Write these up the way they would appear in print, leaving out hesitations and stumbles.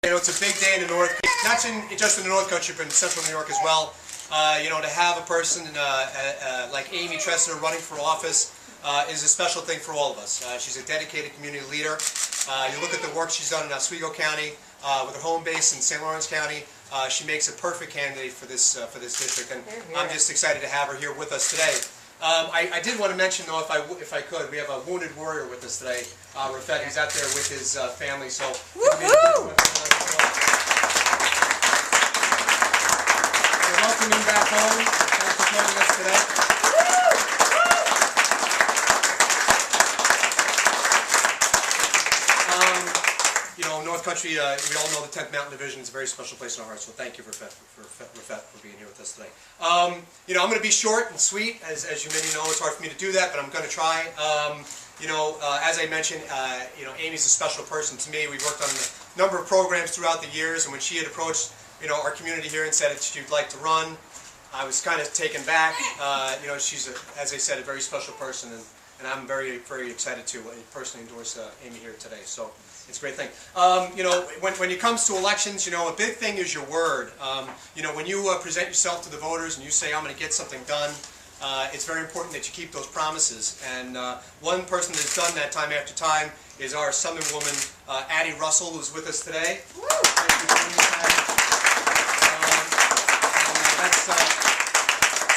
You know, it's a big day in the North, not just in the North Country, but in Central New York as well. You know, to have a person like Amy Tresidder running for office is a special thing for all of us. She's a dedicated community leader. You look at the work she's done in Oswego County, with her home base in St. Lawrence County. She makes a perfect candidate for this district, and I'm just excited to have her here with us today. I did want to mention, though, if I could, we have a wounded warrior with us today. Rafet, he's out there with his family, so. We're welcoming back home. Thanks for joining us today. You know, North Country, we all know the 10th Mountain Division is a very special place in our hearts, so thank you, Rafet, for being here with us today. You know, I'm going to be short and sweet. As you maybe know, it's hard for me to do that, but I'm going to try. You know, as I mentioned, you know, Amy's a special person to me. We worked on a number of programs throughout the years, and when she had approached, you know, our community here and said that she'd like to run, I was kind of taken back. You know, she's, as I said, a very special person, and I'm very, very excited to personally endorse Amy here today. So it's a great thing. You know, when it comes to elections, you know, a big thing is your word. You know, when you present yourself to the voters and you say, I'm going to get something done, it's very important that you keep those promises. And one person that's done that time after time is our Southern woman, Addie Russell, who's with us today. That's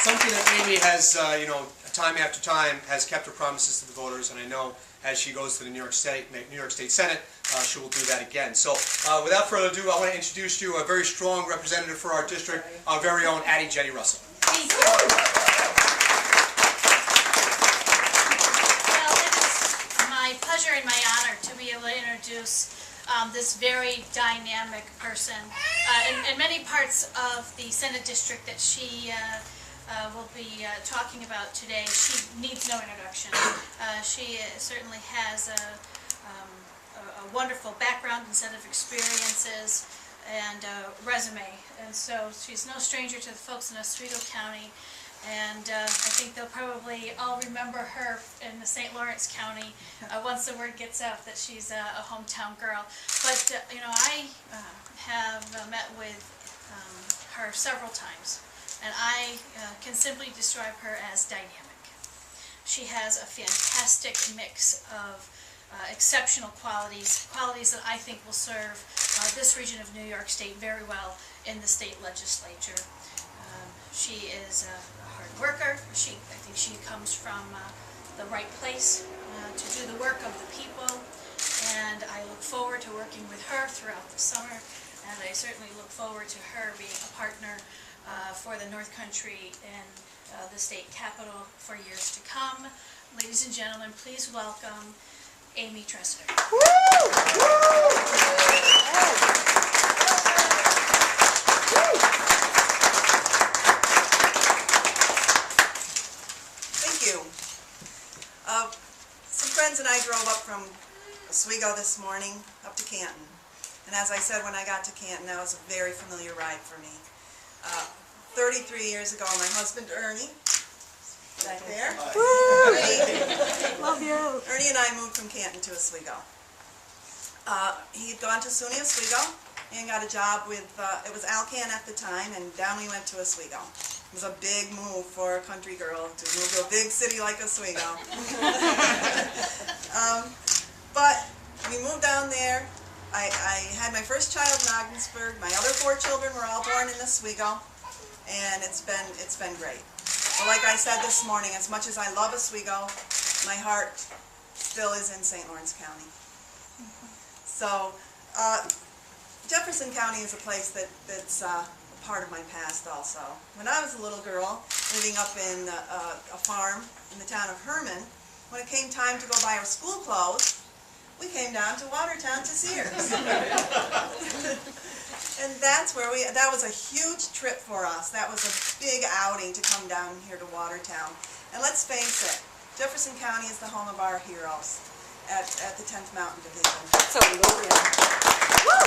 something that Amy has, you know, time after time has kept her promises to the voters, and I know as she goes to the New York State Senate, she will do that again. So without further ado, I want to introduce you a very strong representative for our district, our very own Addie Jetty Russell. Thank you. Well, it is my pleasure and my honor to be able to introduce this very dynamic person in many parts of the Senate district that she will be talking about today. She needs no introduction. She certainly has a wonderful background and set of experiences and resume, and so she's no stranger to the folks in Oswego County, and I think they'll probably all remember her in the St. Lawrence County once the word gets out that she's a hometown girl. But you know, I have met with her several times, and I can simply describe her as dynamic. She has a fantastic mix of exceptional qualities that I think will serve this region of New York State very well in the state legislature. She is a hard worker. I think she comes from the right place to do the work of the people, and I look forward to working with her throughout the summer, and I certainly look forward to her being a partner for the North Country and the state capitol for years to come. Ladies and gentlemen, please welcome Amy Tresidder. Thank you. Some friends and I drove up from Oswego this morning up to Canton. And as I said, when I got to Canton, that was a very familiar ride for me. 33 years ago, my husband Ernie, back there, Love you. Ernie and I moved from Canton to Oswego. He had gone to SUNY Oswego and got a job with, it was Alcan at the time, and down we went to Oswego. It was a big move for a country girl to move to a big city like Oswego. But we moved down there. I had my first child in Ogdensburg. My other 4 children were all born in Oswego, and it's been great. But like I said this morning, as much as I love Oswego, my heart still is in St. Lawrence County. So Jefferson County is a place that's a part of my past also. When I was a little girl living up in a farm in the town of Herman, when it came time to go buy our school clothes, we came down to Watertown to Sears. And that's where that was a huge trip for us. That was a big outing to come down here to Watertown. And let's face it, Jefferson County is the home of our heroes at the 10th Mountain Division. Absolutely. Woo!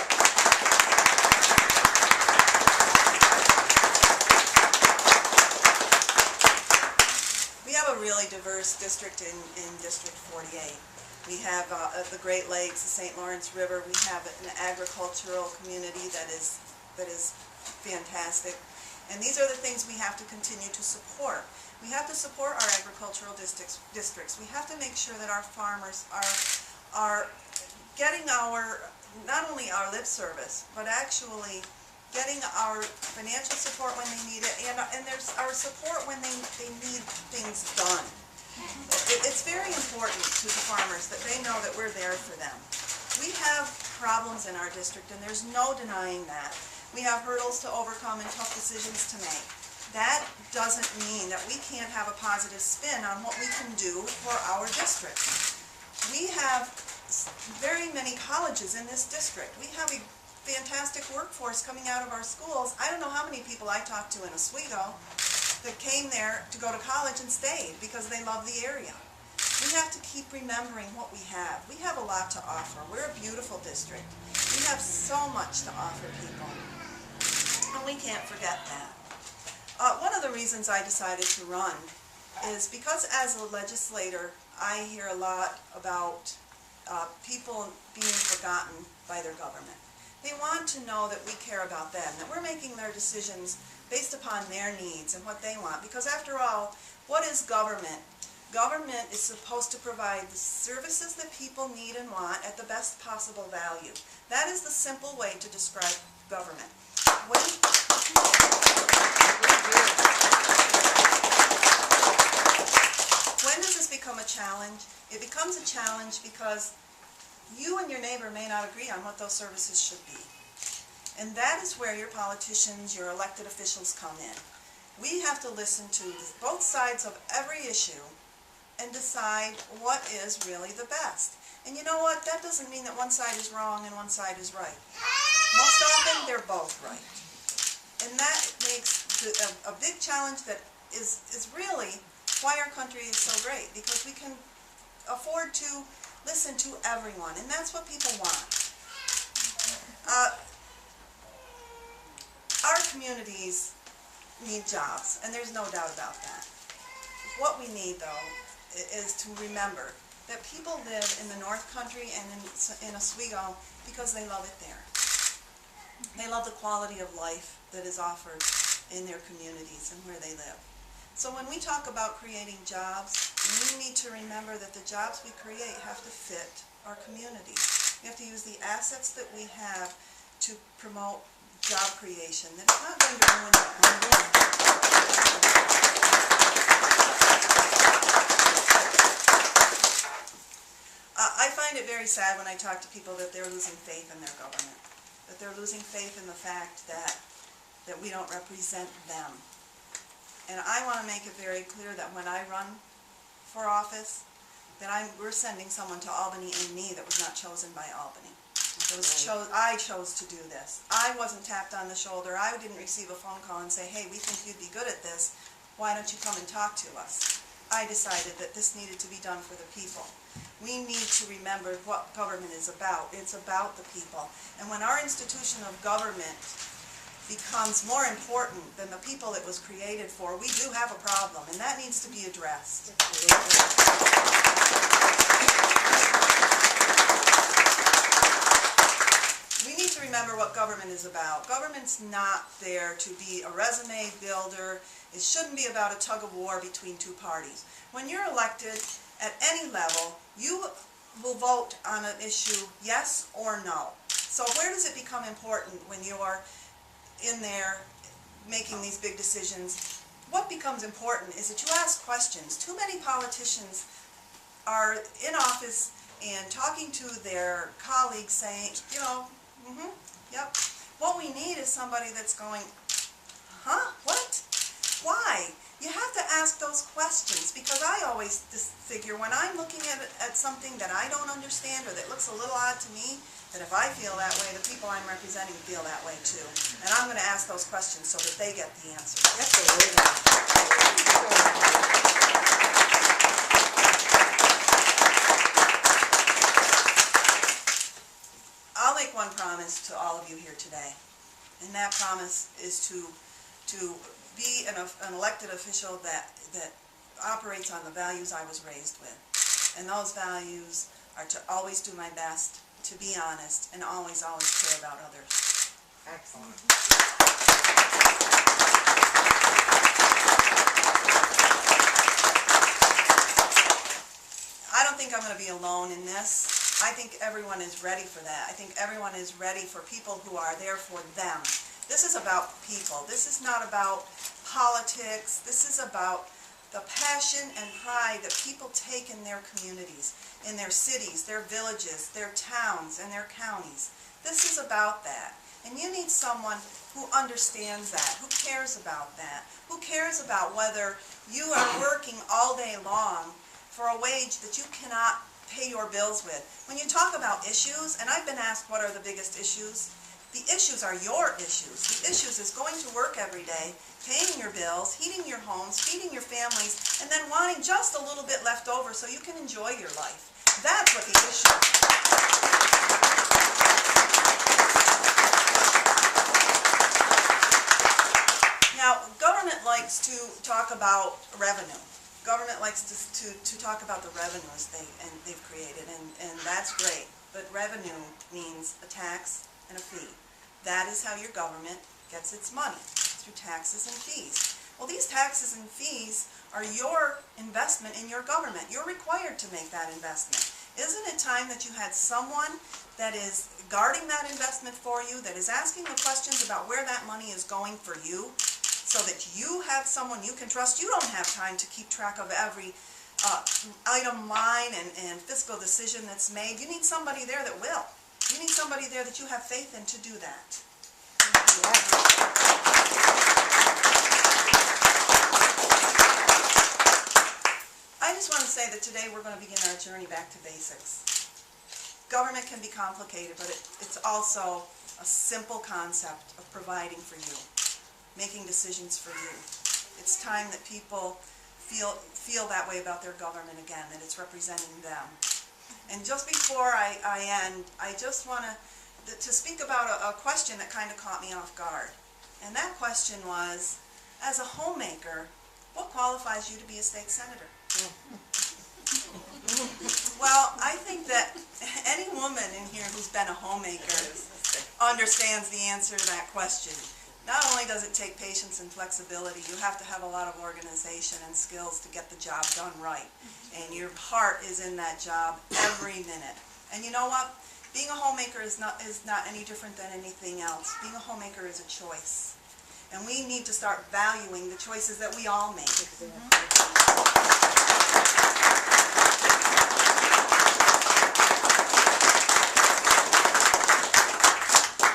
We have a really diverse district in District 48. We have the Great Lakes, the St. Lawrence River. We have an agricultural community that is fantastic. And these are the things we have to continue to support. We have to support our agricultural districts. We have to make sure that our farmers are getting not only our lip service, but actually getting our financial support when they need it, and there's our support when they need things done. It's very important to the farmers that they know that we're there for them. We have problems in our district, and there's no denying that. We have hurdles to overcome and tough decisions to make. That doesn't mean that we can't have a positive spin on what we can do for our district. We have very many colleges in this district. We have a fantastic workforce coming out of our schools. I don't know how many people I talked to in Oswego that came there to go to college and stayed because they love the area. We have to keep remembering what we have. We have a lot to offer. We're a beautiful district. We have so much to offer people, and we can't forget that. One of the reasons I decided to run is because as a legislator, I hear a lot about people being forgotten by their government. They want to know that we care about them, that we're making their decisions based upon their needs and what they want. Because after all, what is government? Government is supposed to provide the services that people need and want at the best possible value. That is the simple way to describe government. When does this become a challenge? It becomes a challenge because you and your neighbor may not agree on what those services should be. And that is where your politicians, your elected officials come in. We have to listen to both sides of every issue and decide what is really the best. And you know what? That doesn't mean that one side is wrong and one side is right. Most often, they're both right. And that makes a big challenge that is really why our country is so great, because we can afford to listen to everyone, and that's what people want. Our communities need jobs, and there's no doubt about that. What we need, though, is to remember that people live in the North Country and in Oswego because they love it there. They love the quality of life that is offered in their communities and where they live. So when we talk about creating jobs, we need to remember that the jobs we create have to fit our communities. We have to use the assets that we have to promote job creation. That's not going to ruin that. I find it very sad when I talk to people that they're losing faith in their government, that they're losing faith in the fact that we don't represent them. And I want to make it very clear that when I run for office, that we're sending someone to Albany and me that was not chosen by Albany. I chose to do this. I wasn't tapped on the shoulder. I didn't receive a phone call and say, hey, we think you'd be good at this. Why don't you come and talk to us? I decided that this needed to be done for the people. We need to remember what government is about. It's about the people. And when our institution of government becomes more important than the people it was created for, we do have a problem, and that needs to be addressed. We need to remember what government is about. Government's not there to be a resume builder. It shouldn't be about a tug of war between two parties. When you're elected at any level, you will vote on an issue yes or no. So where does it become important when you are in there making these big decisions? What becomes important is that you ask questions. Too many politicians are in office and talking to their colleagues saying, you know, yep. What we need is somebody that's going, huh, what? Why? You have to ask those questions, because I always just figure when I'm looking at something that I don't understand or that looks a little odd to me, that if I feel that way, the people I'm representing feel that way too. And I'm going to ask those questions so that they get the answers. I'll make one promise to all of you here today, and that promise is to be an elected official that operates on the values I was raised with. And those values are to always do my best, to be honest, and always, always care about others. Excellent. I don't think I'm going to be alone in this. I think everyone is ready for that. I think everyone is ready for people who are there for them. This is about people. This is not about politics. This is about the passion and pride that people take in their communities, in their cities, their villages, their towns, and their counties. This is about that. And you need someone who understands that, who cares about that, who cares about whether you are working all day long for a wage that you cannot pay your bills with. When you talk about issues, and I've been asked what are the biggest issues, the issues are your issues. The issues is going to work every day, paying your bills, heating your homes, feeding your families, and then wanting just a little bit left over so you can enjoy your life. That's what the issue is. Now, government likes to talk about revenue. Government likes to talk about the revenues they've created, and that's great. But revenue means a tax and a fee. That is how your government gets its money, through taxes and fees. Well, these taxes and fees are your investment in your government. You're required to make that investment. Isn't it time that you had someone that is guarding that investment for you, that is asking the questions about where that money is going for you, so that you have someone you can trust? You don't have time to keep track of every item line and fiscal decision that's made. You need somebody there that will. You need somebody there that you have faith in to do that. I just want to say that today we're going to begin our journey back to basics. Government can be complicated, but it's also a simple concept of providing for you, making decisions for you. It's time that people feel that way about their government again, that it's representing them. And just before I end, I just want to speak about a question that kind of caught me off guard. And that question was, as a homemaker, what qualifies you to be a state senator? Well, I think that any woman in here who's been a homemaker understands the answer to that question. Not only does it take patience and flexibility, you have to have a lot of organization and skills to get the job done right. And your heart is in that job every minute. And you know what? Being a homemaker is not any different than anything else. Being a homemaker is a choice. And we need to start valuing the choices that we all make.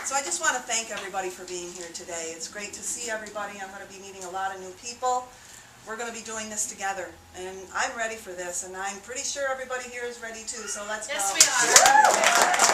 So I just want to thank everybody for being here today. It's great to see everybody. I'm going to be meeting a lot of new people. We're going to be doing this together, and I'm ready for this, and I'm pretty sure everybody here is ready too, so let's go. Yes, we are.